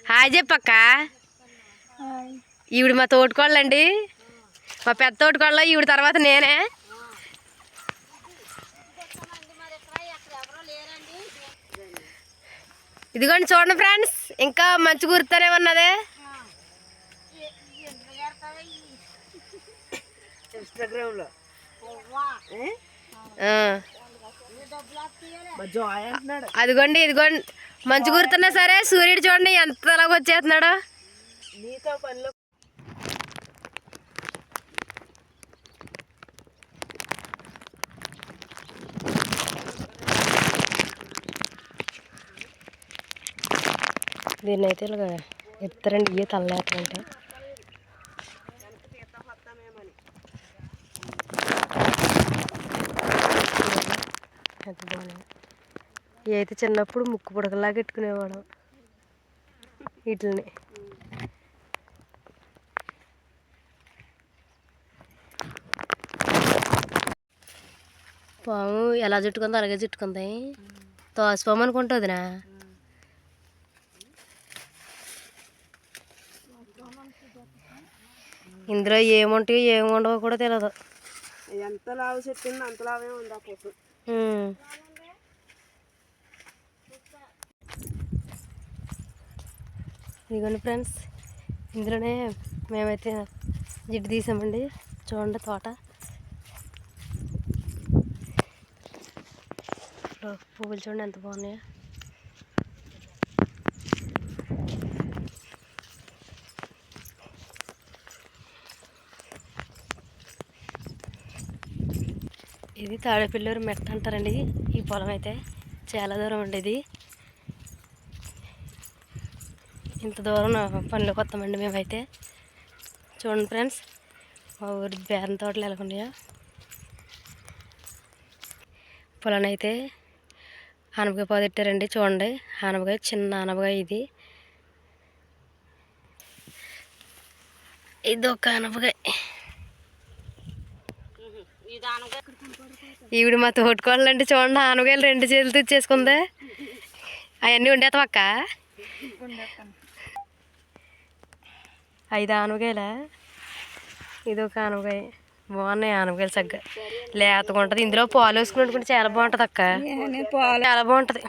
Hi చెప్పక్క. ఈవిడ మా తోటికోళ్ళండి, మా పెద్ద తోటికోళ్ళ. ఈవిడ తర్వాత నేనే. ఇదిగోండి చూడండి ఫ్రెండ్స్, ఇంకా మంచి గుర్తూనే ఉన్నదే. అదిగోండి ఇదిగోండి మంచి గుర్తున్నా సరే సూర్యుడు చూడండి ఎంతలాగా వచ్చేస్తున్నాడు. దీన్ని అయితే ఇలాగ ఎత్తారండి, ఇవి తలలేటంటే. ఎంత బాగున్నాయి. ఇవి అయితే చిన్నప్పుడు ముక్కు పుడకలాగా పెట్టుకునేవాడు వీటిని. పాము ఎలా చుట్టుకుందో అలాగే చుట్టుకుంది. తోసిపాము అనుకుంటుందినా. ఇందులో ఏముంటాయో ఏమి ఉండవో కూడా తెలియదు. ఎంత లావు చెప్పింది అంత లావే ఉంది ఆ పొట్టు. ఇదిగోండి ఫ్రెండ్స్, ఇందులోనే మేమైతే జిడ్డు తీసామండి. చూడండి తోట పువ్వులు చూడండి ఎంత బాగున్నాయో. ఇది తాడేపల్లిూరు మెట్ట అంటారండి. ఈ పొలం అయితే చాలా దూరం ఉండేది. ఇంత దూరం పనిలోకి వస్తామండి మేమైతే. చూడండి ఫ్రెండ్స్, మా ఊరి బేరం తోటలు ఎలాగున్నాయో. పొలం అయితే ఆనపకాయ పోదెట్టారండి. చూడండి ఆనపకాయ, చిన్న ఆనపకాయ. ఇది ఒక ఆనపకాయ. ఈవిడ మా తోటికోళ్ళండి. చూడండి ఆనపకాయలు 2 చేతులతో ఇచ్చేసుకుంది. అవన్నీ ఉండేస్తాం అక్క. 5 ఆనపకాయలా? ఇది ఒక ఆనపకాయ. బాగున్నాయి ఆనపకాయలు, చక్కగా లేతగా ఉంటుంది. ఇందులో పాలు వేసుకుని వండుకుంటే చాలా బాగుంటుంది అక్క. చాలా బాగుంటుంది.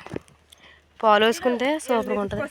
పాలు వేసుకుంటే సూపర్గా ఉంటుంది.